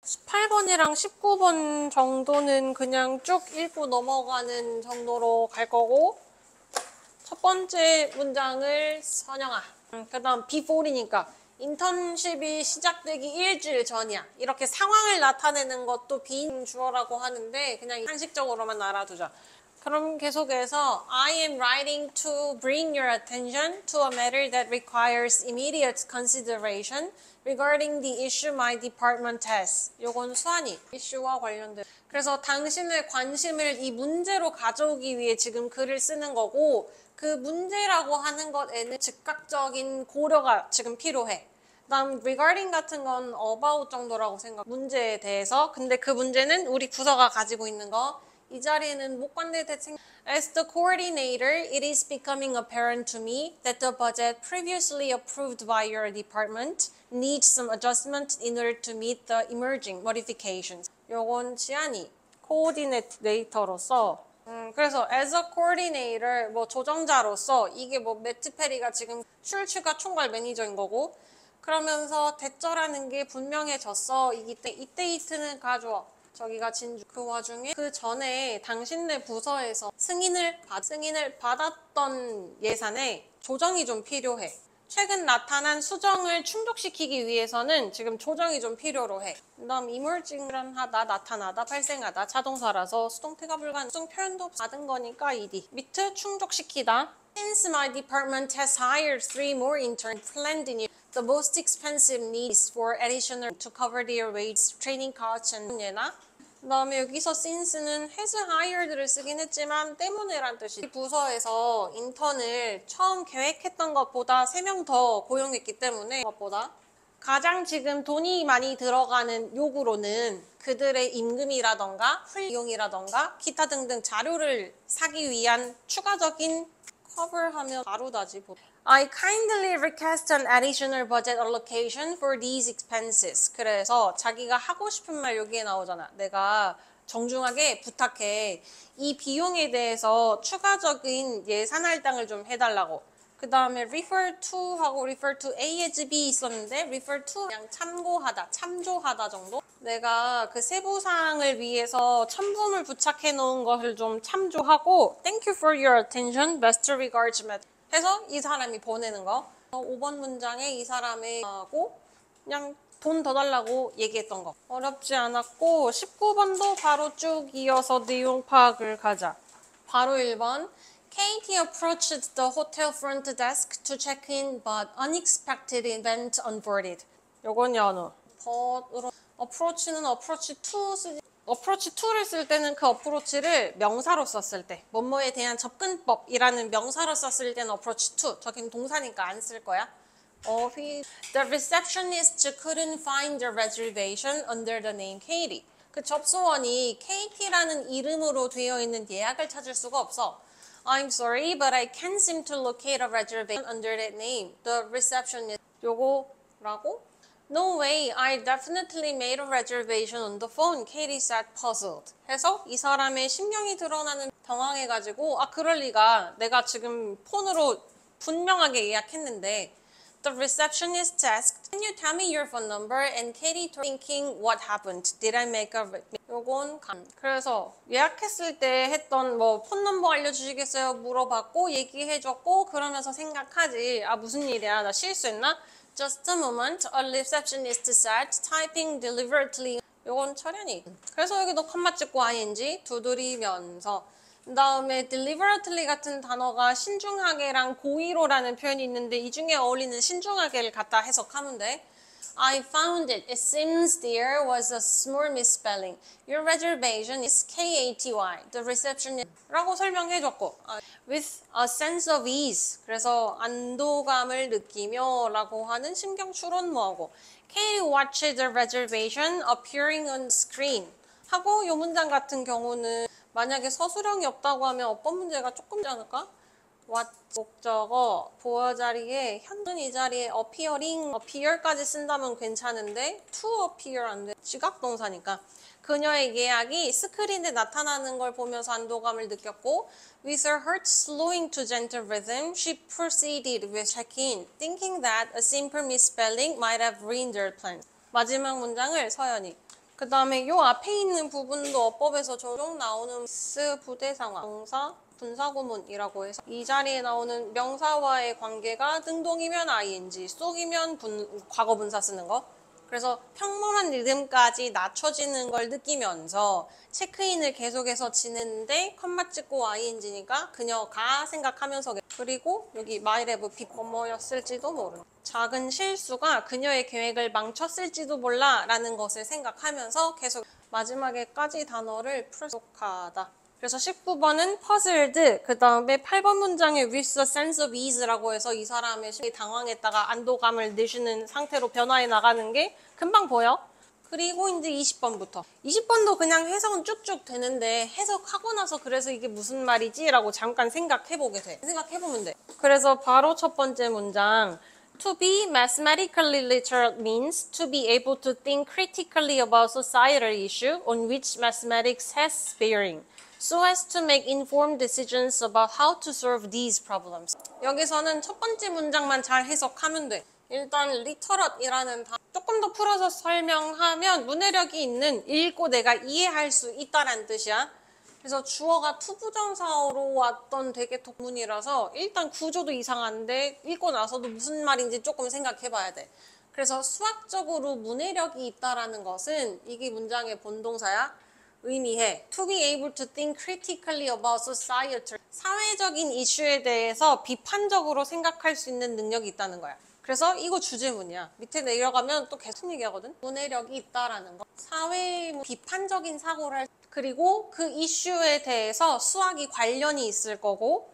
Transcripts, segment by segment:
18번이랑 19번 정도는 그냥 쭉 읽고 넘어가는 정도로 갈 거고, 첫 번째 문장을 선영아. 그 다음 before이니까 인턴십이 시작되기 일주일 전이야. 이렇게 상황을 나타내는 것도 비인 주어라고 하는데 그냥 상식적으로만 알아두자. 그럼 계속해서 I am writing to bring your attention to a matter that requires immediate consideration regarding the issue my department has. 요건 수환이 이슈와 관련된. 그래서 당신의 관심을 이 문제로 가져오기 위해 지금 글을 쓰는 거고, 그 문제라고 하는 것에는 즉각적인 고려가 지금 필요해. 그다음 regarding 같은 건 about 정도라고 생각. 문제에 대해서. 근데 그 문제는 우리 부서가 가지고 있는 거. 이 자리에는 목관대 대책. As the coordinator, it is becoming apparent to me that the budget previously approved by your department needs some adjustment in order to meet the emerging modifications. 요건 지안이 코디네이터로서 그래서 as a coordinator, 뭐 조정자로서 이게 뭐 매트 페리가 지금 슐츠가 총괄 매니저인 거고, 그러면서 대절하는 게 분명해졌어. 이때 이트는 가져와. 저기가 진주. 그 와중에 그 전에 당신네 부서에서 승인을 받았던 예산에 조정이 좀 필요해. 최근 나타난 수정을 충족시키기 위해서는 지금 조정이 좀 필요로 해. 그다음 emerging은 하다, 나타나다, 발생하다, 자동사라서 수동태가 불가능. 수동 표현도 받은 거니까 ed. 밑에 충족시키다. Since my department has hired 3 more interns planned in the most expensive needs for additional to cover their wages, training costs, and 예나. 그 다음에 여기서 since는 has hired를 쓰긴 했지만 때문에란 뜻이. 이 부서에서 인턴을 처음 계획했던 것보다 3명 더 고용했기 때문에 것보다 가장 지금 돈이 많이 들어가는 요구로는 그들의 임금이라던가 훈용이라던가 기타 등등 자료를 사기 위한 추가적인 커버하면 다루다지. I kindly request an additional budget allocation for these expenses. 그래서 자기가 하고 싶은 말 여기에 나오잖아. 내가 정중하게 부탁해. 이 비용에 대해서 추가적인 예산 할당을 좀 해달라고. 그 다음에 refer to 하고 refer to A as B 있었는데 refer to 그냥 참고하다, 참조하다 정도? 내가 그 세부사항을 위해서 첨부물 부착해 놓은 것을 좀 참조하고 Thank you for your attention. Best regards. 해서 이 사람이 보내는 거. 5번 문장에 이 사람이 하고 그냥 돈 더 달라고 얘기했던 거. 어렵지 않았고 19번도 바로 쭉 이어서 내용 파악을 가자. 바로 1번. Katie approached the hotel front desk to check in, but unexpected event unboarded. 요건 연어. but으로 approach는 approach to 쓰지. approach to를 쓸 때는 그 approach를 명사로 썼을 때, 뭐뭐에 대한 접근법이라는 명사로 썼을 때는 approach to. 저긴 동사니까 안 쓸 거야. The receptionist couldn't find the reservation under the name Katie. 그 접수원이 Katie라는 이름으로 되어 있는 예약을 찾을 수가 없어. I'm sorry, but I can't seem to locate a reservation under that name. The receptionist. 요거라고? No way, I definitely made a reservation on the phone. Katie said puzzled. 해서 이 사람의 신경이 드러나는 당황해가지고 그럴 리가. 내가 지금 폰으로 분명하게 예약했는데 The receptionist asked, Can you tell me your phone number? And Katie thinking, what happened? Did I make a... 요건 그래서 예약했을 때 했던 뭐 폰 넘버 알려주시겠어요? 물어봤고 얘기해줬고 그러면서 생각하지. 무슨 일이야? 나 실수했나? Just a moment, a receptionist said, typing deliberately. 요건 철현이. 그래서 여기도 컴마 찍고 ing 두드리면서. 그 다음에 deliberately 같은 단어가 신중하게랑 고의로라는 표현이 있는데 이 중에 어울리는 신중하게를 갖다 해석하면 돼. I found it. It seems there was a small misspelling. Your reservation is K-A-T-Y. The receptionist 라고 설명해줬고 with a sense of ease. 그래서 안도감을 느끼며 라고 하는 심경 추론모하고 Katie watched the reservation appearing on screen. 하고 이 문장 같은 경우는 만약에 서술형이 없다고 하면 어법 문제가 조금 되지 않을까? 목적어, 보어 자리에 현재 이 자리에 appear까지 쓴다면 괜찮은데 to appear 안 돼. 지각동사니까. 그녀의 예약이 스크린에 나타나는 걸 보면서 안도감을 느꼈고 with her heart slowing to gentle rhythm, she proceeded with check-in, thinking that a simple misspelling might have ruined their plans. 마지막 문장을 서연이 그 다음에 요 앞에 있는 부분도 어법에서 종종 나오는 부대 상황, 명사, 분사구문이라고 해서 이 자리에 나오는 명사와의 관계가 능동이면 ing, 속이면 과거 분사 쓰는 거. 그래서 평범한 리듬까지 낮춰지는 걸 느끼면서 체크인을 계속해서 지냈는데 컴마 찍고 ing니까 그녀가 생각하면서 그리고 여기 might have been 뭐였을지도 모르는 작은 실수가 그녀의 계획을 망쳤을지도 몰라 라는 것을 생각하면서 계속 마지막에까지 단어를 풀속하다. 그래서 19번은 puzzled, 그 다음에 8번 문장에 with a sense of ease라고 해서 이 사람의 심리 당황했다가 안도감을 내쉬는 상태로 변화해 나가는 게 금방 보여. 그리고 이제 20번부터. 20번도 그냥 해석은 쭉쭉 되는데 해석하고 나서 그래서 이게 무슨 말이지? 라고 잠깐 생각해보게 돼. 생각해보면 돼. 그래서 바로 첫 번째 문장. To be mathematically literate means to be able to think critically about societal issue on which mathematics has bearing. So as to make informed decisions about how to solve these problems. 여기서는 첫 번째 문장만 잘 해석하면 돼. 일단 literate이라는 단어 조금 더 풀어서 설명하면 문해력이 있는, 읽고 내가 이해할 수 있다는 뜻이야. 그래서 주어가 투부정사로 왔던 되게 독문이라서 일단 구조도 이상한데 읽고 나서도 무슨 말인지 조금 생각해봐야 돼. 그래서 수학적으로 문해력이 있다라는 것은 이게 문장의 본동사야. 의미해. To be able to think critically about societal. 사회적인 이슈에 대해서 비판적으로 생각할 수 있는 능력이 있다는 거야. 그래서 이거 주제문이야. 밑에 내려가면 또 계속 얘기하거든. 문해력이 있다라는 거. 사회 비판적인 사고를 할. 그리고 그 이슈에 대해서 수학이 관련이 있을 거고,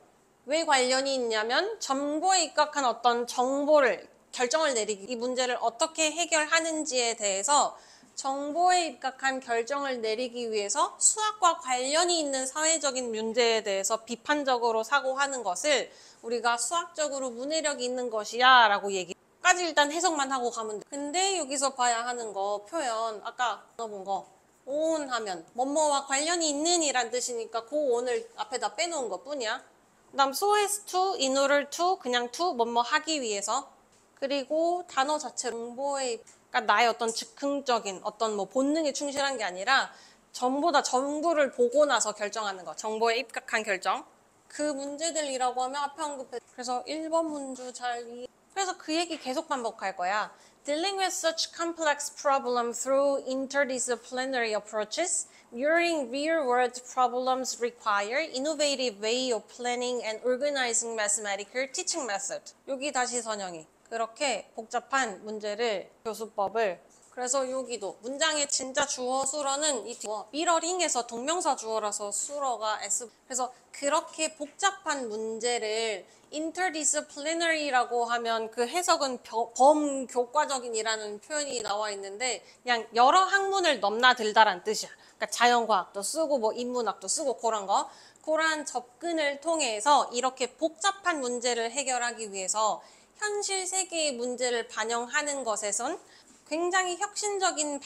왜 관련이 있냐면 정보에 입각한 어떤 정보를 결정을 내리기, 이 문제를 어떻게 해결하는지에 대해서 정보에 입각한 결정을 내리기 위해서 수학과 관련이 있는 사회적인 문제에 대해서 비판적으로 사고하는 것을 우리가 수학적으로 문해력이 있는 것이야 라고 얘기까지 일단 해석만 하고 가면 돼. 근데 여기서 봐야 하는 거 표현 아까 본 거 on 하면 뭐뭐와 관련이 있는 이란 뜻이니까 그 on을 앞에다 빼놓은 것 뿐이야. 그 다음 so as to, in order to, 그냥 to 뭐뭐 하기 위해서. 그리고 단어 자체 정보에 그러니까 나의 어떤 즉흥적인 어떤 뭐 본능에 충실한 게 아니라 전부 다 정보를 보고 나서 결정하는 거. 정보에 입각한 결정. 그 문제들이라고 하면 앞에 언급해. 그래서 1번 문주 잘 이해. 그래서 그 얘기 계속 반복할 거야. Dealing with such complex problem through interdisciplinary approaches, mirroring real-world problems require innovative way of planning and organizing mathematical teaching method. 여기 다시 선영이. 그렇게 복잡한 문제를 교수법을 그래서 여기도 문장의 진짜 주어 수어는 이 미러링에서 동명사 주어라서 수어가 S 그래서 그렇게 복잡한 문제를 interdisciplinary라고 하면 그 해석은 범교과적인이라는 표현이 나와 있는데 그냥 여러 학문을 넘나들다란 뜻이야. 그러니까 자연과학도 쓰고 뭐 인문학도 쓰고 그런 접근을 통해서 이렇게 복잡한 문제를 해결하기 위해서 현실 세계의 문제를 반영하는 것에선 굉장히 혁신적인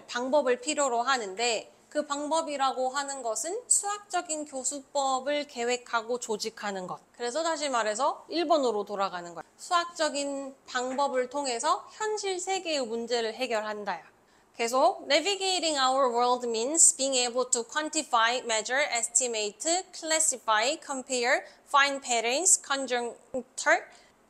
방법을 필요로 하는데 그 방법이라고 하는 것은 수학적인 교수법을 계획하고 조직하는 것. 그래서 다시 말해서 1번으로 돌아가는 거야. 수학적인 방법을 통해서 현실 세계의 문제를 해결한다야. 계속 Navigating our world means being able to quantify, measure, estimate, classify, compare, find patterns, conjecture,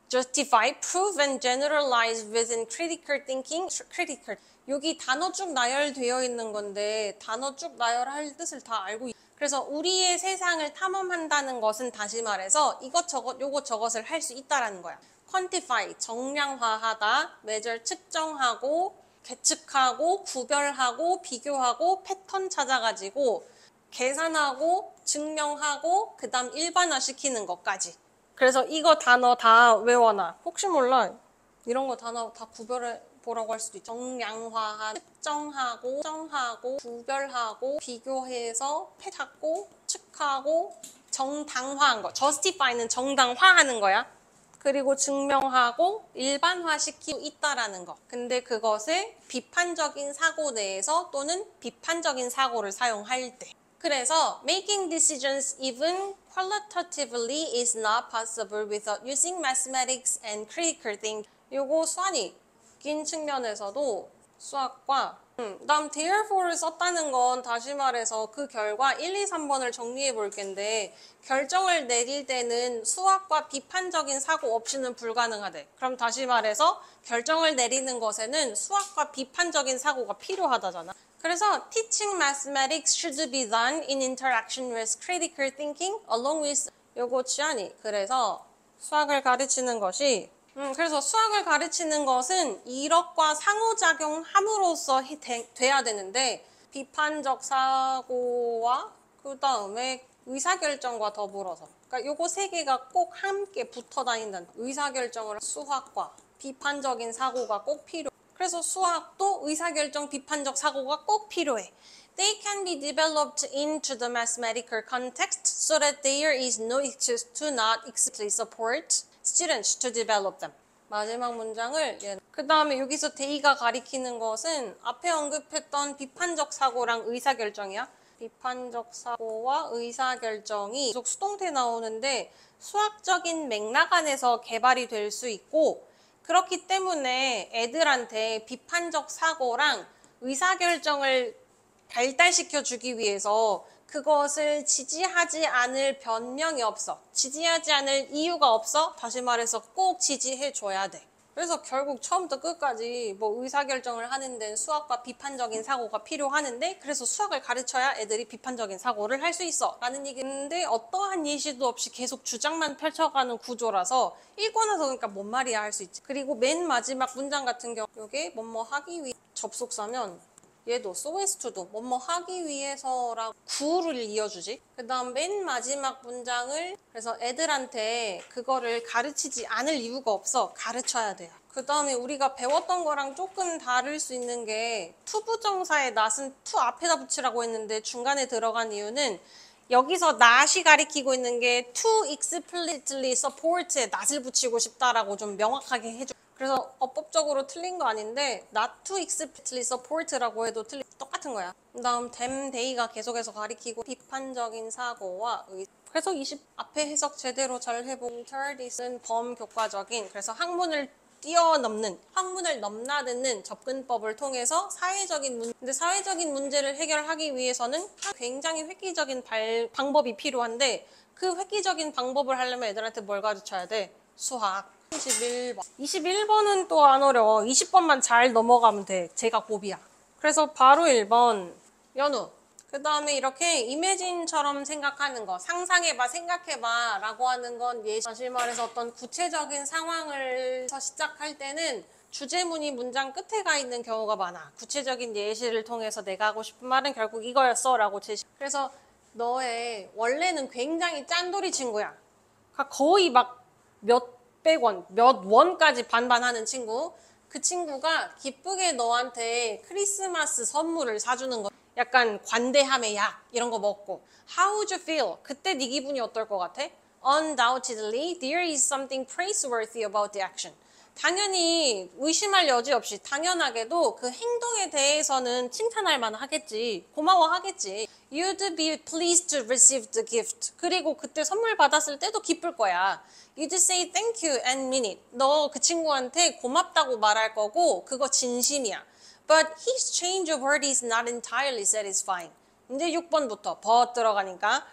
justify, prove, and generalize within critical thinking. critical. 여기 단어 쭉 나열되어 있는 건데 단어 쭉 나열할 뜻을 다 알고 그래서 우리의 세상을 탐험한다는 것은 다시 말해서 이것저것 요것저것을 할 수 있다라는 거야. quantify, 정량화하다, measure, 측정하고, 계측하고, 구별하고, 비교하고, 패턴 찾아가지고 계산하고, 증명하고, 그 다음 일반화시키는 것까지. 그래서 이거 단어 다 외워놔. 혹시 몰라. 이런 거 단어 다 구별해 보라고 할 수도 있죠. 정량화한, 측정하고, 정하고, 구별하고, 비교해서 찾고, 측하고, 정당화한 거. justify는 정당화하는 거야. 그리고 증명하고 일반화시키고 있다라는 거. 근데 그것을 비판적인 사고 내에서 또는 비판적인 사고를 사용할 때. 그래서 making decisions even qualitatively is not possible without using mathematics and critical thinking. 요거 수완이 긴 측면에서도 수학과 그다음 therefore를 썼다는 건 다시 말해서 그 결과 1, 2, 3번을 정리해 볼 텐데 결정을 내릴 때는 수학과 비판적인 사고 없이는 불가능하대. 그럼 다시 말해서 결정을 내리는 것에는 수학과 비판적인 사고가 필요하다잖아. 그래서 teaching mathematics should be done in interaction with critical thinking along with 요거 지안이. 그래서 수학을 가르치는 것이 그래서 수학을 가르치는 것은 이력과 상호작용함으로써 돼야 되는데 비판적 사고와 그 다음에 의사결정과 더불어서 그러니까 요거 세 개가 꼭 함께 붙어 다닌다는 의사결정을 수학과 비판적인 사고가 꼭 필요해. 그래서 수학도 의사결정 비판적 사고가 꼭 필요해. They can be developed into the mathematical context so that there is no excuse to not explicitly support students to develop them. 마지막 문장을 그 다음에 여기서 데이가 가리키는 것은 앞에 언급했던 비판적 사고랑 의사결정이야. 비판적 사고와 의사결정이 계속 수동태 나오는데 수학적인 맥락 안에서 개발이 될 수 있고 그렇기 때문에 애들한테 비판적 사고랑 의사결정을 발달시켜 주기 위해서 그것을 지지하지 않을 변명이 없어. 지지하지 않을 이유가 없어. 다시 말해서 꼭 지지해 줘야 돼. 그래서 결국 처음부터 끝까지 뭐 의사결정을 하는 데는 수학과 비판적인 사고가 필요하는데 그래서 수학을 가르쳐야 애들이 비판적인 사고를 할 수 있어 라는 얘기인데 어떠한 예시도 없이 계속 주장만 펼쳐가는 구조라서 읽고 나서 그러니까 뭔 말이야 할 수 있지. 그리고 맨 마지막 문장 같은 경우 이게 뭐뭐 하기 위해 접속사면 얘도 so as to도 뭐뭐 하기 위해서라고 구를 이어주지. 그 다음 맨 마지막 문장을 그래서 애들한테 그거를 가르치지 않을 이유가 없어. 가르쳐야 돼요. 그 다음에 우리가 배웠던 거랑 조금 다를 수 있는 게 투부정사의 not은 to 앞에다 붙이라고 했는데 중간에 들어간 이유는 여기서 not이 가리키고 있는 게 to explicitly support에 not을 붙이고 싶다라고 좀 명확하게 해줘. 그래서 어법적으로 틀린 거 아닌데 not to explicitly support라고 해도 똑같은 거야. 그 다음 them, they가 계속해서 가리키고 비판적인 사고와 그래서 20 앞에 해석 제대로 잘 해본 interdis는 범교과적인 그래서 학문을 뛰어넘는 학문을 넘나드는 접근법을 통해서 근데 사회적인 문제를 해결하기 위해서는 굉장히 획기적인 방법이 필요한데 그 획기적인 방법을 하려면 애들한테 뭘 가르쳐야 돼? 수학. 21번. 21번은 또 안 어려워. 20번만 잘 넘어가면 돼. 제가 고비야. 그래서 바로 1번. 연우. 그 다음에 이렇게 이매진처럼 생각하는 거. 상상해봐, 생각해봐 라고 하는 건 다시 말해서 어떤 구체적인 상황을 시작할 때는 주제문이 문장 끝에 가 있는 경우가 많아. 구체적인 예시를 통해서 내가 하고 싶은 말은 결국 이거였어 라고 제시. 그래서 너의 원래는 굉장히 짠돌이 친구야. 그러니까 거의 막 몇백 원, 몇 원까지 반반하는 친구. 그 친구가 기쁘게 너한테 크리스마스 선물을 사주는 거. 약간 관대함의 약 이런 거 먹고. How would you feel? 그때 네 기분이 어떨 것 같아? Undoubtedly, there is something praiseworthy about the action. 당연히 의심할 여지 없이 당연하게도 그 행동에 대해서는 칭찬할 만하겠지. 고마워하겠지. You'd be pleased to receive the gift. 그리고 그때 선물 받았을 때도 기쁠 거야. You'd say thank you and mean it. 너 그 친구한테 고맙다고 말할 거고 그거 진심이야. But his change of heart is not entirely satisfying. 이제 6번부터 but 들어가니까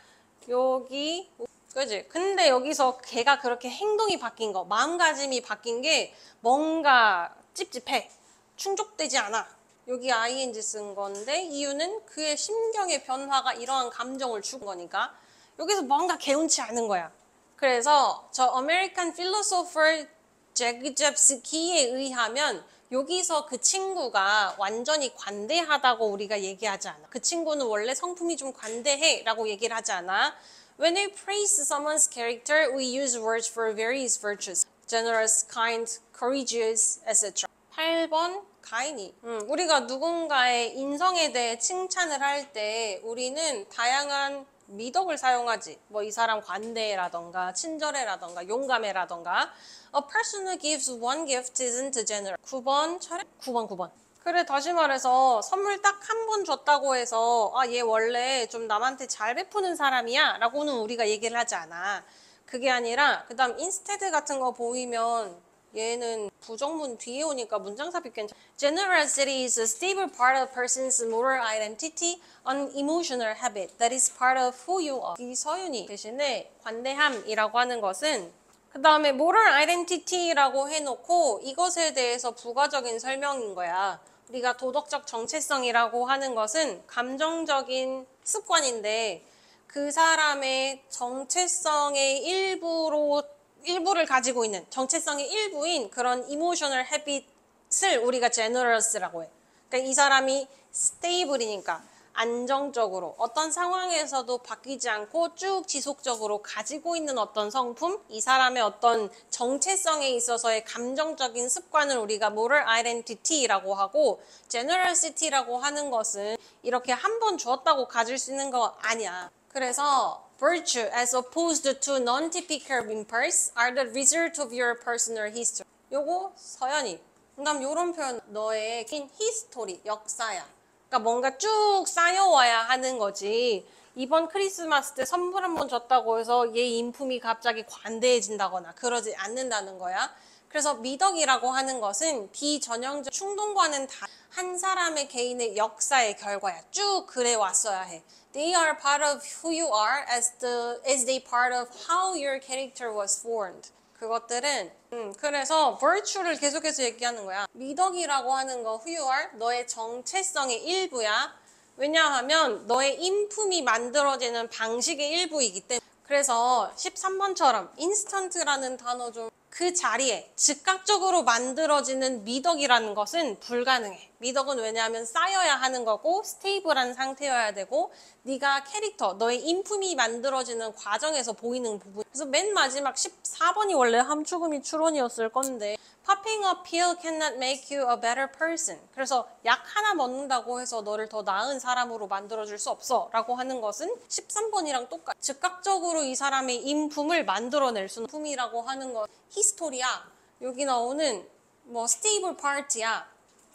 여기 그지? 근데 여기서 걔가 그렇게 행동이 바뀐 거, 마음가짐이 바뀐 게 뭔가 찝찝해. 충족되지 않아. 여기 ing 쓴 건데 이유는 그의 심경의 변화가 이러한 감정을 준 거니까 여기서 뭔가 개운치 않은 거야. 그래서 저 American philosopher 제그젬스키에 의하면 여기서 그 친구가 완전히 관대하다고 우리가 얘기하지 않아. 그 친구는 원래 성품이 좀 관대해 라고 얘기를 하지 않아. When we praise someone's character, we use words for various virtues. Generous, kind, courageous, etc. 8번 가인이. 우리가 누군가의 인성에 대해 칭찬을 할 때 우리는 다양한 미덕을 사용하지. 뭐 이 사람 관대라던가 친절해라던가 용감해라던가. A person who gives one gift isn't generous. 9번 차례? 9번. 그래 다시 말해서 선물 딱 한 번 줬다고 해서 얘 원래 좀 남한테 잘 베푸는 사람이야 라고는 우리가 얘기를 하지 않아. 그게 아니라 그 다음 instead 같은 거 보이면 얘는 부정문 뒤에 오니까 문장 삽입 괜찮아. Generosity is a stable part of a person's moral identity, an emotional habit that is part of who you are. 이서윤이 대신에 관대함이라고 하는 것은 그 다음에 moral identity라고 해놓고 이것에 대해서 부가적인 설명인 거야. 우리가 도덕적 정체성이라고 하는 것은 감정적인 습관인데 그 사람의 정체성의 일부를 가지고 있는 정체성의 일부인 그런 이모셔널 헤빗을 우리가 generous라고 해. 그러니까 이 사람이 stable이니까 안정적으로 어떤 상황에서도 바뀌지 않고 쭉 지속적으로 가지고 있는 어떤 성품, 이 사람의 어떤 정체성에 있어서의 감정적인 습관을 우리가 moral identity라고 하고 generosity라고 하는 것은 이렇게 한 번 주었다고 가질 수 있는 거 아니야. 그래서 virtue as opposed to non-typical impulse are the result of your personal history. 요거 서연이. 그다음 요런 표현 너의 긴 history, 역사야. 그러니까 뭔가 쭉 쌓여와야 하는 거지. 이번 크리스마스 때 선물 한 번 줬다고 해서 얘 인품이 갑자기 관대해진다거나 그러지 않는다는 거야. 그래서 미덕이라고 하는 것은 비전형적 충동과는 한 사람의 개인의 역사의 결과야. 쭉 그래 왔어야 해. They are part of who you are as they part of how your character was formed. 그것들은 그래서 virtue를 계속해서 얘기하는 거야. 미덕이라고 하는 거 who you are 너의 정체성의 일부야. 왜냐하면 너의 인품이 만들어지는 방식의 일부이기 때문에. 그래서 13번처럼 인스턴트라는 단어 좀 그 자리에 즉각적으로 만들어지는 미덕이라는 것은 불가능해. 미덕은 왜냐하면 쌓여야 하는 거고 스테이블한 상태여야 되고 네가 캐릭터, 너의 인품이 만들어지는 과정에서 보이는 부분. 그래서 맨 마지막 14번이 원래 함축음이 추론이었을 건데 Popping a pill cannot make you a better person. 그래서 약 하나 먹는다고 해서 너를 더 나은 사람으로 만들어줄 수 없어 라고 하는 것은 13번이랑 똑같아. 즉각적으로 이 사람의 인품을 만들어낼 수 있는 인품이라고 하는 것 히스토리야. 여기 나오는 뭐 스테이블 파트야.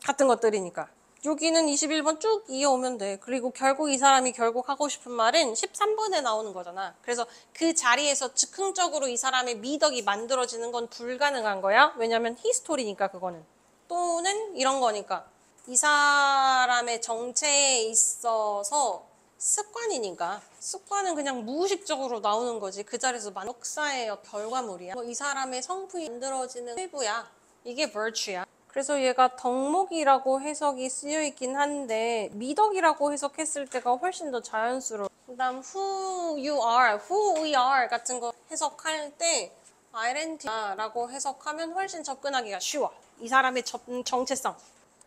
같은 것들이니까. 여기는 21번 쭉 이어오면 돼. 그리고 결국 이 사람이 결국 하고 싶은 말은 13번에 나오는 거잖아. 그래서 그 자리에서 즉흥적으로 이 사람의 미덕이 만들어지는 건 불가능한 거야. 왜냐면 히스토리니까 그거는. 또는 이런 거니까. 이 사람의 정체에 있어서 습관이니까. 습관은 그냥 무의식적으로 나오는 거지. 그 자리에서 역사의 결과물이야. 이 사람의 성품이 만들어지는 일부야. 이게 virtue야. 그래서 얘가 덕목이라고 해석이 쓰여 있긴 한데 미덕이라고 해석했을 때가 훨씬 더 자연스러워. 그다음 who you are, who we are 같은 거 해석할 때 identity라고 해석하면 훨씬 접근하기가 쉬워. 이 사람의 정체성.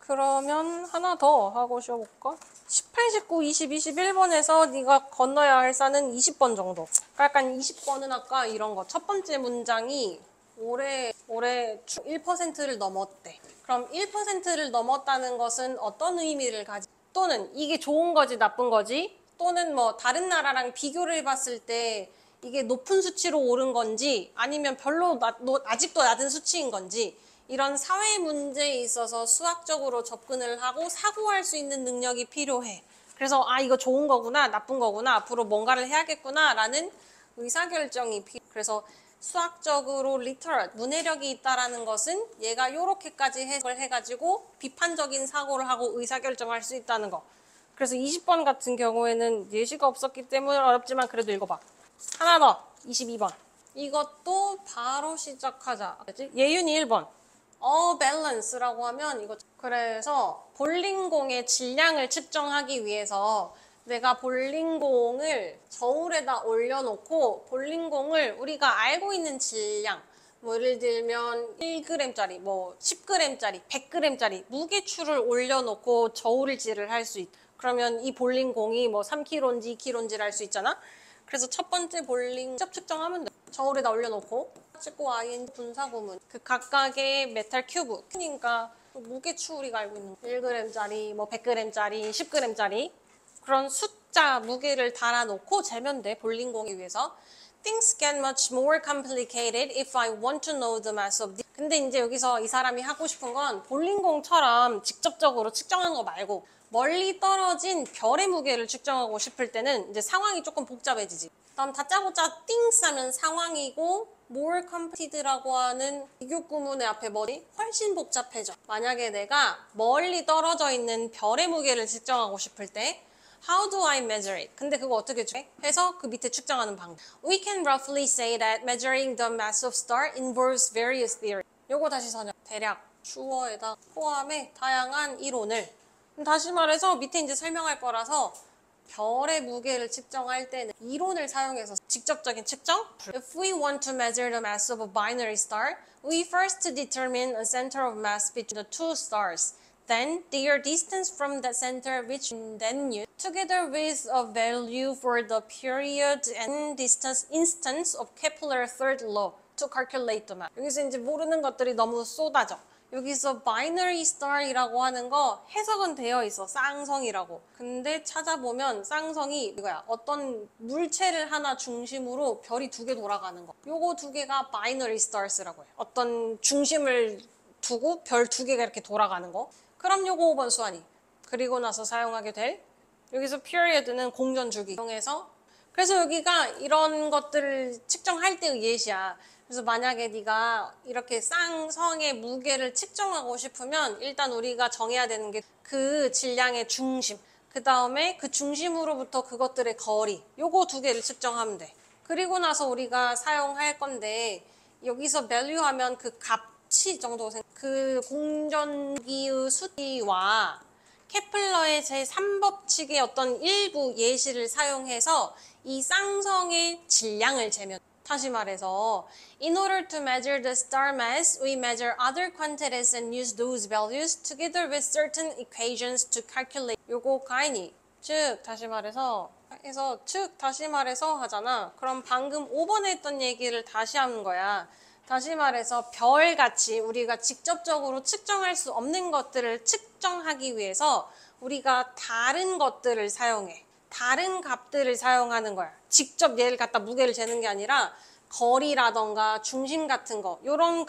그러면 하나 더 하고 쉬어볼까? 18, 19, 20, 21번에서 네가 건너야 할 산은 20번 정도. 그러니까 약간 20번은 아까 이런 거. 첫 번째 문장이 올해 1%를 넘었대. 그럼 1%를 넘었다는 것은 어떤 의미를 또는 이게 좋은 거지 나쁜 거지? 또는 뭐 다른 나라랑 비교를 해봤을 때 이게 높은 수치로 오른 건지 아니면 별로 아직도 낮은 수치인 건지 이런 사회 문제에 있어서 수학적으로 접근을 하고 사고할 수 있는 능력이 필요해. 그래서 이거 좋은 거구나 나쁜 거구나 앞으로 뭔가를 해야겠구나 라는 의사결정이 필요해. 그래서 수학적으로 literate, 문해력이 있다라는 것은 얘가 이렇게까지 해석을 해가지고 비판적인 사고를 하고 의사결정할 수 있다는 거. 그래서 20번 같은 경우에는 예시가 없었기 때문에 어렵지만 그래도 읽어봐. 하나 더, 22번. 이것도 바로 시작하자. 예윤이 1번. balance라고 하면 이거. 그래서 볼링공의 질량을 측정하기 위해서 내가 볼링공을 저울에다 올려놓고 볼링공을 우리가 알고 있는 질량 뭐 예를 들면 1g짜리, 뭐 10g짜리, 100g짜리 무게추를 올려놓고 저울질을 할 수 있다. 그러면 이 볼링공이 뭐 3kg인지 2kg인지를 알 수 있잖아. 그래서 첫 번째 볼링 측정하면 돼. 저울에다 올려놓고 찍고 IN 분사구문 그 각각의 메탈 큐브 그러니까 무게추 우리가 알고 있는 1g짜리, 뭐 100g짜리, 10g짜리 그런 숫자, 무게를 달아놓고 재면 돼, 볼링공에 위해서. Things get much more complicated if I want to know the mass of this. 근데 이제 여기서 이 사람이 하고 싶은 건 볼링공처럼 직접적으로 측정한 거 말고 멀리 떨어진 별의 무게를 측정하고 싶을 때는 이제 상황이 조금 복잡해지지. 다음 다짜고짜 things 하면 상황이고 more completed라고 하는 비교 구문의 앞에 뭐지? 훨씬 복잡해져. 만약에 내가 멀리 떨어져 있는 별의 무게를 측정하고 싶을 때 How do I measure it? 근데 그거 어떻게 줘? 해서 그 밑에 측정하는 방법. We can roughly say that measuring the mass of star involves various theories. 요거 다시 선영. 대략 주어에다 포함해 다양한 이론을. 다시 말해서 밑에 이제 설명할 거라서 별의 무게를 측정할 때는 이론을 사용해서 직접적인 측정? If we want to measure the mass of a binary star, we first determine a center of mass between the two stars. Then their distance from that center, which then used together with a value for the period and distance instance of Kepler third law to calculate the mass. 여기서 이제 모르는 것들이 너무 쏟아져. 여기서 binary star이라고 하는 거 해석은 되어 있어. 쌍성이라고. 근데 찾아보면 쌍성이 이거야. 어떤 물체를 하나 중심으로 별이 두 개 돌아가는 거. 요거 두 개가 binary stars라고 해. 어떤 중심을 두고 별 두 개가 이렇게 돌아가는 거. 그럼 요거 5번 수완이. 그리고 나서 사용하게 될 여기서 period는 공전 주기 이용해서 그래서 여기가 이런 것들을 측정할 때의 예시야. 그래서 만약에 네가 이렇게 쌍성의 무게를 측정하고 싶으면 일단 우리가 정해야 되는 게 그 질량의 중심, 그 다음에 그 중심으로부터 그것들의 거리, 요거 두 개를 측정하면 돼. 그리고 나서 우리가 사용할 건데 여기서 value 하면 그 값치 정도 그 공전기의 수치와 케플러의 제3법칙의 어떤 일부 예시를 사용해서 이 쌍성의 질량을 재면 다시 말해서 In order to measure the star mass, we measure other quantities and use those values together with certain equations to calculate. 요거 가인이 즉 다시 말해서 다시 말해서 하잖아. 그럼 방금 5번에 했던 얘기를 다시 하는 거야. 다시 말해서 별같이 우리가 직접적으로 측정할 수 없는 것들을 측정하기 위해서 우리가 다른 것들을 사용해. 다른 값들을 사용하는 거야. 직접 얘를 갖다 무게를 재는 게 아니라 거리라던가 중심 같은 거 이런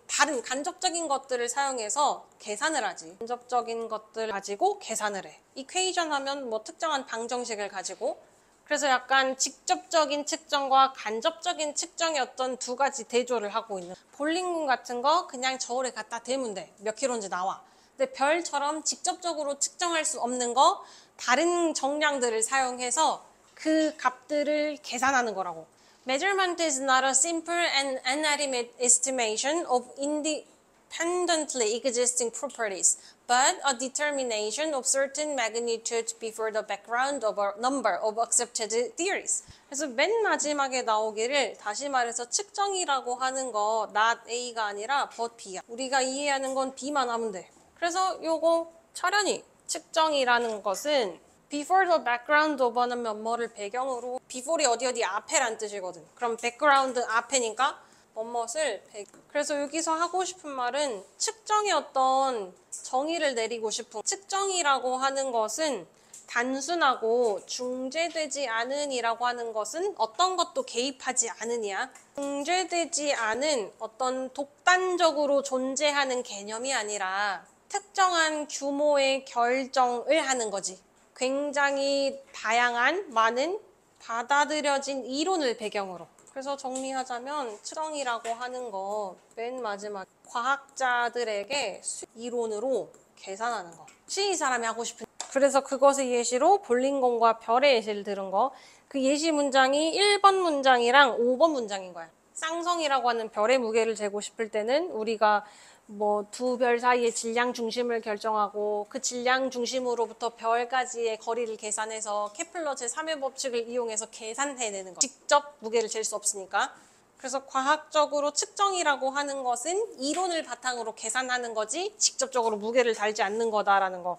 다른 간접적인 것들을 사용해서 계산을 하지. 간접적인 것들을 가지고 계산을 해. 이퀘이션 하면 뭐 특정한 방정식을 가지고 그래서 약간 직접적인 측정과 간접적인 측정의 어떤 두 가지 대조를 하고 있는 볼링공 같은 거 그냥 저울에 갖다 대면 돼. 몇 킬로인지 나와. 근데 별처럼 직접적으로 측정할 수 없는 거 다른 정량들을 사용해서 그 값들을 계산하는 거라고. Measurement is not a simple and inanimate estimation of independently existing properties, but a determination of certain magnitude before the background of a number of accepted theories. 그래서 맨 마지막에 나오기를 다시 말해서 측정이라고 하는 거 not A가 아니라 but B야. 우리가 이해하는 건 B만 하면 돼. 그래서 요거 철현이 측정이라는 것은 before the background of 하면 뭐를 배경으로 before이 어디 앞에란 뜻이거든. 그럼 background 앞에니까 뭐뭇을 그래서 여기서 하고 싶은 말은 측정의 어떤 정의를 내리고 싶은 측정이라고 하는 것은 단순하고 중재되지 않은이라고 하는 것은 어떤 것도 개입하지 않으냐. 중재되지 않은 어떤 독단적으로 존재하는 개념이 아니라 특정한 규모의 결정을 하는 거지. 굉장히 다양한 많은 받아들여진 이론을 배경으로. 그래서 정리하자면 측정이라고 하는 거 맨 마지막 과학자들에게 이론으로 계산하는 거. 혹시 이 사람이 하고 싶은 그래서 그것의 예시로 볼링공과 별의 예시를 들은 거. 그 예시 문장이 1번 문장이랑 5번 문장인 거야. 쌍성이라고 하는 별의 무게를 재고 싶을 때는 우리가 뭐 두 별 사이의 질량 중심을 결정하고 그 질량 중심으로부터 별까지의 거리를 계산해서 케플러 제3의 법칙을 이용해서 계산해내는 거. 직접 무게를 잴 수 없으니까. 그래서 과학적으로 측정이라고 하는 것은 이론을 바탕으로 계산하는 거지 직접적으로 무게를 달지 않는 거다라는 거.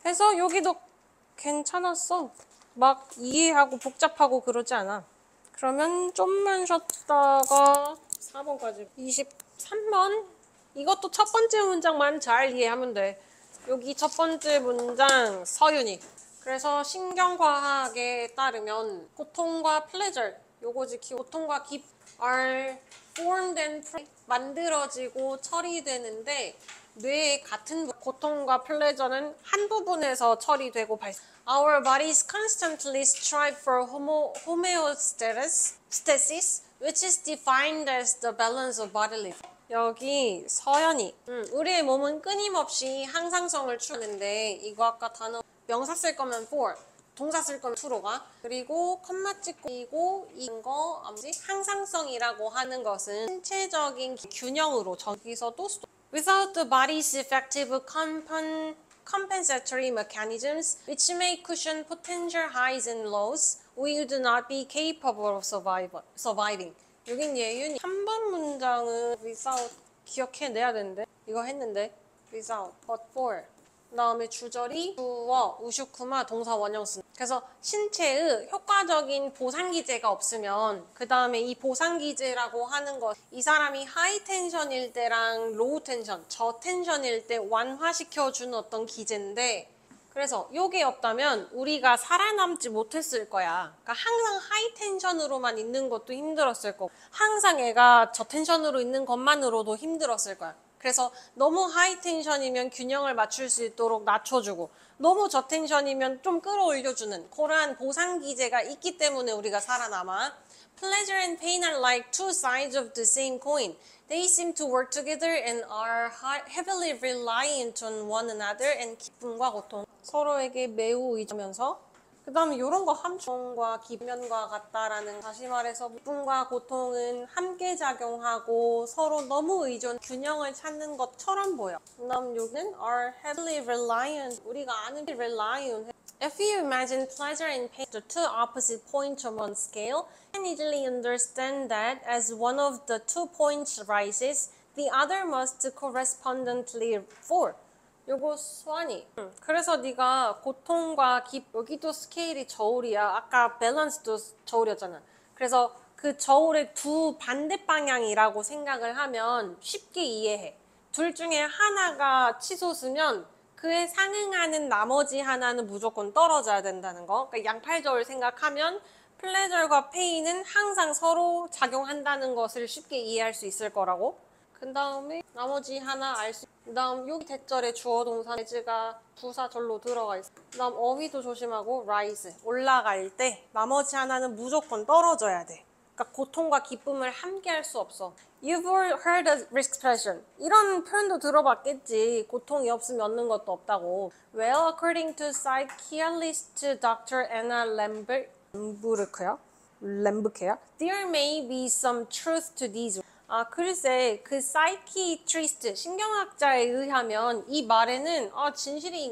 그래서 여기도 괜찮았어. 막 이해하고 복잡하고 그러지 않아. 그러면 좀만 쉬었다가 4번까지 23번 이것도 첫 번째 문장만 잘 이해하면 돼. 여기 첫 번째 문장 서윤이. 그래서 신경과학에 따르면 고통과 pleasure 요거 지키고 고통과 기쁨 are formed and 만들어지고 처리되는데 뇌의 같은 고통과 pleasure는 한 부분에서 처리되고 발생. Our bodies constantly strive for homeostasis which is defined as the balance of bodily. 여기 서연이 우리의 몸은 끊임없이 항상성을 추구하는데 이거 아까 단어 명사 쓸 거면 for, 동사 쓸 거면 to로 가. 그리고 컴마 찍고 그리고 이거 뭐지? 항상성이라고 하는 것은 신체적인 균형으로 저기서도 without the body's effective compensatory mechanisms which may cushion potential highs and lows, we would not be capable of surviving. 여긴 예윤이 3번 문장은 without 기억해내야 되는데 이거 했는데 without, but for 그 다음에 주절이 주어, 우슈쿠마, 동사 원형 쓴. 그래서 신체의 효과적인 보상기제가 없으면 그 다음에 이 보상기제라고 하는 것 이 사람이 하이 텐션일 때랑 로우 텐션, 저 텐션일 때 완화시켜주는 어떤 기제인데 그래서 요게 없다면 우리가 살아남지 못했을 거야. 그러니까 항상 하이 텐션으로만 있는 것도 힘들었을 거고 항상 애가 저 텐션으로 있는 것만으로도 힘들었을 거야. 그래서 너무 하이 텐션이면 균형을 맞출 수 있도록 낮춰주고 너무 저 텐션이면 좀 끌어올려주는 그러한 보상 기제가 있기 때문에 우리가 살아남아. Pleasure and pain are like two sides of the same coin. They seem to work together and are heavily reliant on one another. and 기쁨과 고통 서로에게 매우 의존하면서 그 다음에 이런 거 함정과 기면과 같다라는 다시 말해서 기쁨과 고통은 함께 작용하고 서로 너무 의존 균형을 찾는 것처럼 보여. 그 다음 여기는 are heavily reliant 우리가 아는 reliant If you imagine pleasure and pain the two opposite points on one scale, you can easily understand that as one of the 2 points rises, the other must correspondingly fall. 요거 수완이. 그래서 네가 고통과 여기도 스케일이 저울이야. 아까 밸런스도 저울이었잖아. 그래서 그 저울의 두 반대 방향이라고 생각을 하면 쉽게 이해해. 둘 중에 하나가 치솟으면 그에 상응하는 나머지 하나는 무조건 떨어져야 된다는 거. 그러니까 양팔저울 생각하면 플레저과 페인은 항상 서로 작용한다는 것을 쉽게 이해할 수 있을 거라고. 그 다음에 나머지 하나 알 수. 그 다음 여기 대절에 주어 동사 as가 부사절로 들어가 있어. 그 다음 어휘도 조심하고 rise 올라갈 때 나머지 하나는 무조건 떨어져야 돼. 그러니까 고통과 기쁨을 함께 할 수 없어. You've heard the expression. 이런 표현도 들어봤겠지. 고통이 없으면 얻는 것도 없다고. Well, according to psychiatrist Dr. Anna 렘부르크야? There may be some truth to these. 글쎄, 그 사이키트리스트, 신경학자에 의하면 이 말에는 진실이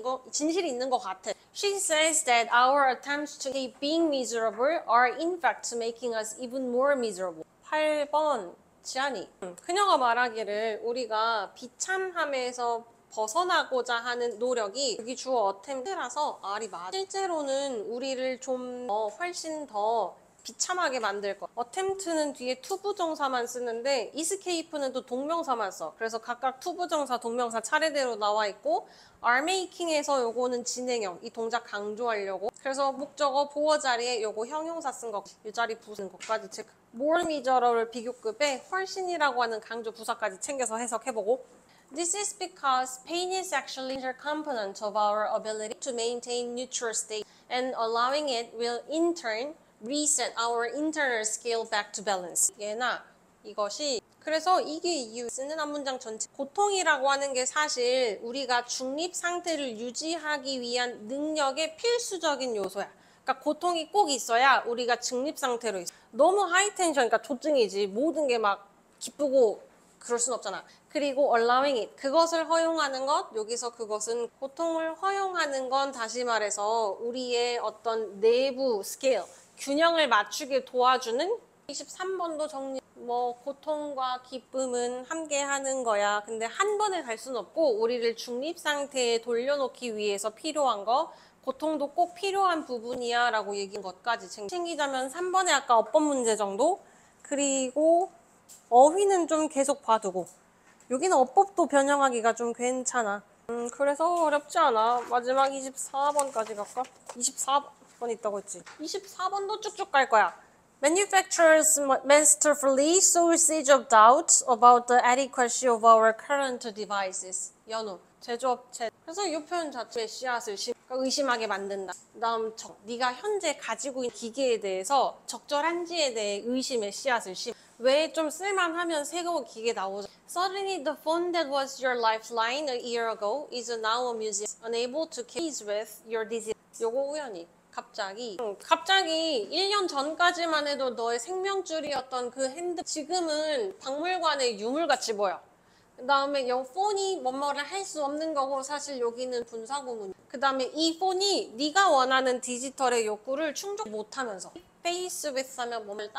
있는 것 같아. She says that our attempts to keep being miserable are in fact making us even more miserable. 8번, 지안이. 그녀가 말하기를 우리가 비참함에서 벗어나고자 하는 노력이 여기 주어 attempt라서 R이 맞아. 실제로는 우리를 좀 훨씬 더 비참하게 만들 거. attempt는 뒤에 투부정사만 쓰는데 escape는 또 동명사만 써. 그래서 각각 투부정사, 동명사 차례대로 나와 있고 are making에서 요거는 진행형, 이 동작 강조하려고. 그래서 목적어 보어 자리에 요거 형용사 쓴 거, 이 자리 부수는 것까지 체크. more miserable 비교급에 훨씬이라고 하는 강조 부사까지 챙겨서 해석해보고. This is because pain is actually a major component of our ability to maintain neutral state, and allowing it will in turn reset our internal scale back to balance. 얘나 이것이 그래서 이게 이유 쓰는 한 문장 전체 고통이라고 하는 게 사실 우리가 중립 상태를 유지하기 위한 능력의 필수적인 요소야. 그러니까 고통이 꼭 있어야 우리가 중립 상태로 있어. 너무 하이텐션, 그러니까 조증이지. 모든 게 막 기쁘고 그럴 순 없잖아. 그리고 allowing it, 그것을 허용하는 것, 여기서 그것은 고통을 허용하는 건 다시 말해서 우리의 어떤 내부 스케일, 균형을 맞추게 도와주는 23번도 정리. 고통과 기쁨은 함께 하는 거야. 근데 한 번에 갈 수는 없고 우리를 중립 상태에 돌려놓기 위해서 필요한 거, 고통도 꼭 필요한 부분이야 라고 얘기한 것까지 챙기자면 3번에 아까 어법 문제 정도. 그리고 어휘는 좀 계속 봐두고 여기는 어법도 변형하기가 좀 괜찮아. 그래서 어렵지 않아. 마지막 24번까지 갈까? 24번 있다고 했지. 24번도 쭉쭉 갈 거야. Manufacturers masterfully sow seeds of doubt about the adequacy of our current devices. 연우. 제조업체. 그래서 이 표현 자체의 씨앗을 그러니까 의심하게 만든다. 그다음 네가 현재 가지고 있는 기계에 대해서 적절한지에 대해 의심의 씨앗을 심. 왜 좀 쓸만하면 새로운 기계 나오죠. Suddenly the phone that was your lifeline a year ago is now a museum, unable to keep pace with your disease. 요거 우연히. 갑자기 1년 전까지만 해도 너의 생명줄이었던 그 지금은 박물관의 유물같이 보여. 그 다음에 이 폰이 뭐뭐를 할 수 없는 거고 사실 여기는 분사구문. 그 다음에 이 폰이 네가 원하는 디지털의 욕구를 충족 못하면서 페이스 위스 하면 몸을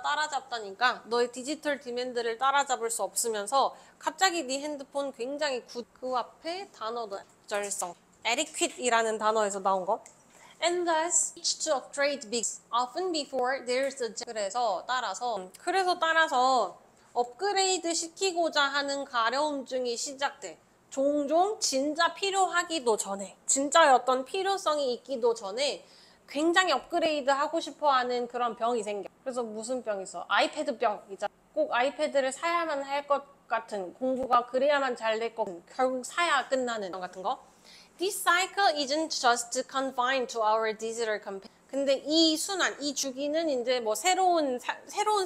따라잡다니까 너의 디지털 디맨드를 따라잡을 수 없으면서 갑자기 네 핸드폰 굉장히 그 앞에 단어도 절성. adequate이라는 단어에서 나온 거. And thus, each to upgrade big. Often before there's a 그래서 따라서 업그레이드 시키고자 하는 가려움증이 시작돼. 종종 진짜 필요하기도 전에, 진짜의 어떤 필요성이 있기도 전에 굉장히 업그레이드 하고 싶어 하는 그런 병이 생겨. 그래서 무슨 병이 있어? 아이패드 병 있잖아. 꼭 아이패드를 사야만 할 것 같은, 공부가 그래야만 잘 될 것 같은, 결국 사야 끝나는 병 같은 거. This cycle isn't just confined to our digital company. 근데 이 순환, 이 주기는 이제 뭐 새로운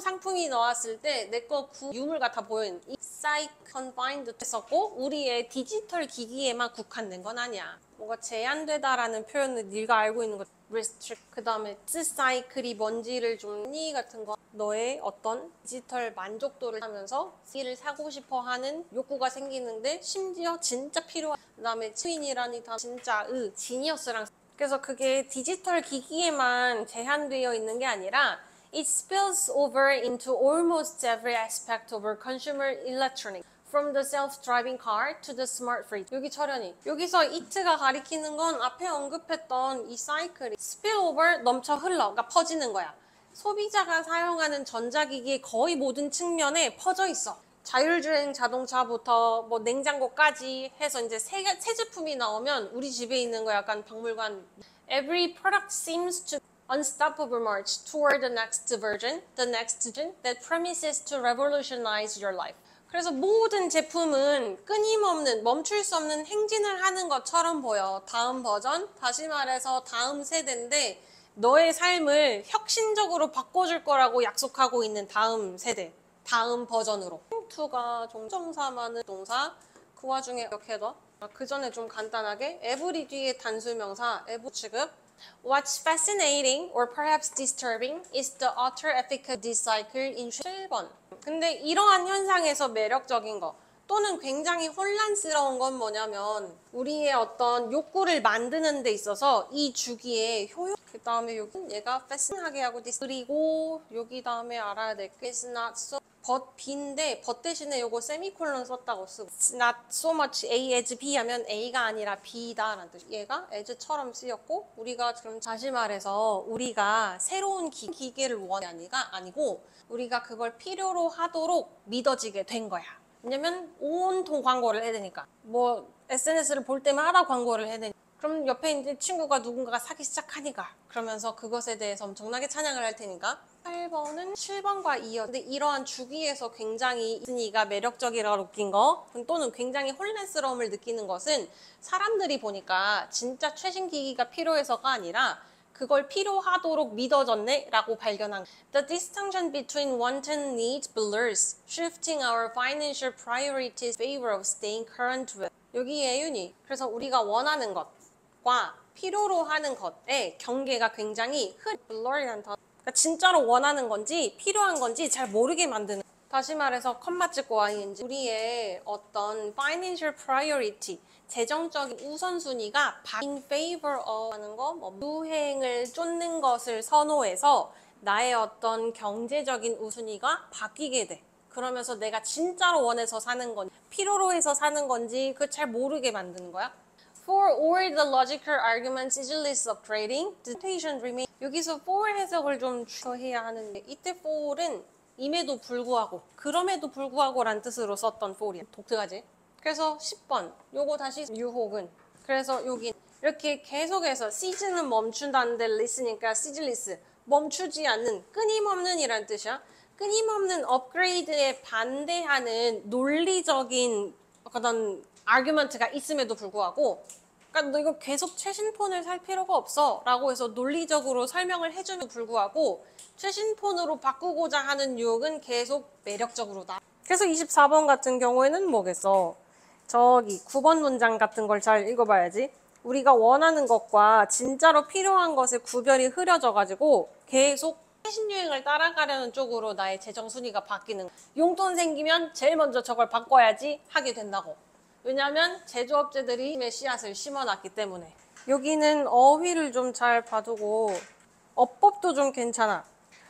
상품이 나왔을 때 내 거 유물 같아 보이는 이 cycle confined 했었고 우리의 디지털 기기에만 국한된 건 아니야. 뭔가 제한되다라는 표현을 네가 알고 있는 거 restrict. 그 다음에 this cycle이 뭔지를 좀 같은 거 너의 어떤 디지털 만족도를 하면서 이를 사고 싶어 하는 욕구가 생기는데 심지어 진짜 필요한 그 다음에 트윈이라니 다 진짜 지니어스랑 그래서 그게 디지털 기기에만 제한되어 있는 게 아니라 it spills over into almost every aspect of our consumer electronics. From the self-driving car to the smart fridge. 여기 철현이. 여기서 it가 가리키는 건 앞에 언급했던 이 사이클이 spillover 넘쳐 흘러. 그러니까 퍼지는 거야. 소비자가 사용하는 전자기기의 거의 모든 측면에 퍼져 있어. 자율주행 자동차부터 뭐 냉장고까지 해서 이제 새 제품이 나오면 우리 집에 있는 거 약간 박물관. Every product seems to unstoppable march toward the next version that promises to revolutionize your life. 그래서 모든 제품은 끊임없는 멈출 수 없는 행진을 하는 것처럼 보여. 다음 버전, 다시 말해서 다음 세대인데 너의 삶을 혁신적으로 바꿔줄 거라고 약속하고 있는 다음 세대, 다음 버전으로. to가 종정사만은 동사, 그 와중에 이렇게 더. 그 전에 좀 간단하게 every 뒤에 단수명사, every 취급. What's fascinating or perhaps disturbing is the utter efficacy of this cycle in 7번. 근데 이러한 현상에서 매력적인 거 또는 굉장히 혼란스러운 건 뭐냐면 우리의 어떤 욕구를 만드는 데 있어서 이 주기의 효용 그 다음에 여기 얘가 fascinating하게 하고 그리고 여기 다음에 알아야 될 게 is not so B인데 대신에 요거 세미콜론 썼다고 쓰고 not so much A as B 하면 A가 아니라 B다라는 뜻. 얘가 as처럼 쓰였고 우리가 그럼 다시 말해서 우리가 새로운 기계를 원하는 게 아니고 우리가 그걸 필요로 하도록 믿어지게 된 거야. 왜냐면 온통 광고를 해야 되니까 뭐 SNS를 볼 때마다 광고를 해야 되니까 그럼 옆에 이제 친구가 누군가가 사기 시작하니까 그러면서 그것에 대해서 엄청나게 찬양을 할 테니까 8번은 7번과 이어 근데 이러한 주기에서 굉장히 이스니가 매력적이라고 느낀 거 또는 굉장히 혼란스러움을 느끼는 것은 사람들이 보니까 진짜 최신 기기가 필요해서가 아니라 그걸 필요하도록 믿어졌네 라고 발견한 The distinction between wanted needs blurs, shifting our financial priorities in favor of staying current with. 여기 예윤이 그래서 우리가 원하는 것과 필요로 하는 것의 경계가 굉장히 blur이라는 단어 그러니까 진짜로 원하는 건지 필요한 건지 잘 모르게 만드는 다시 말해서 컴마 찍고 ing 우리의 어떤 financial priority 재정적인 우선순위가 in favor of 하는 거 유행을 쫓는 것을 선호해서 나의 어떤 경제적인 우선순위가 바뀌게 돼. 그러면서 내가 진짜로 원해서 사는 건지 필요로 해서 사는 건지 그 잘 모르게 만드는 거야. For all the logical arguments easily upgrading, the temptation remains. 여기서 for 해석을 좀 해야 하는데 이때 for은 임에도 불구하고 그럼에도 불구하고란 뜻으로 썼던 for이야. 독특하지? 그래서 10번 요거 다시 유혹은 그래서 여기 이렇게 계속해서 시즌은 멈춘다는데 리스니까 시즌리스 멈추지 않는 끊임없는 이란 뜻이야. 끊임없는 업그레이드에 반대하는 논리적인 어떤 argument가 있음에도 불구하고 그러니까 너 이거 계속 최신 폰을 살 필요가 없어 라고 해서 논리적으로 설명을 해주면 불구하고 최신 폰으로 바꾸고자 하는 유혹은 계속 매력적으로다. 그래서 24번 같은 경우에는 뭐겠어? 저기 9번 문장 같은 걸 잘 읽어봐야지. 우리가 원하는 것과 진짜로 필요한 것의 구별이 흐려져가지고 계속 최신 유행을 따라가려는 쪽으로 나의 재정 순위가 바뀌는 거야. 용돈 생기면 제일 먼저 저걸 바꿔야지 하게 된다고. 왜냐하면 제조업체들이 의 씨앗을 심어놨기 때문에. 여기는 어휘를 좀 잘 봐두고 어법도 좀 괜찮아.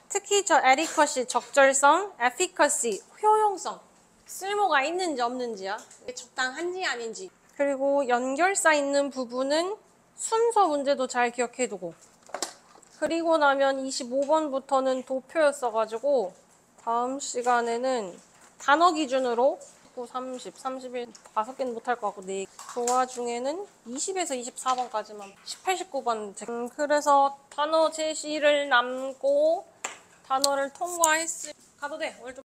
특히 저 adequacy, 적절성, efficacy, 효용성. 쓸모가 있는지 없는지야. 적당한지 아닌지. 그리고 연결사 있는 부분은 순서 문제도 잘 기억해두고. 그리고 나면 25번부터는 도표였어가지고 다음 시간에는 단어 기준으로 19, 30, 31, 5개는 못할 것 같고 4개. 조화 중에는 20에서 24번까지만 18, 19번. 그래서 단어 제시를 남고 단어를 통과했을 가도 돼. 오늘 좀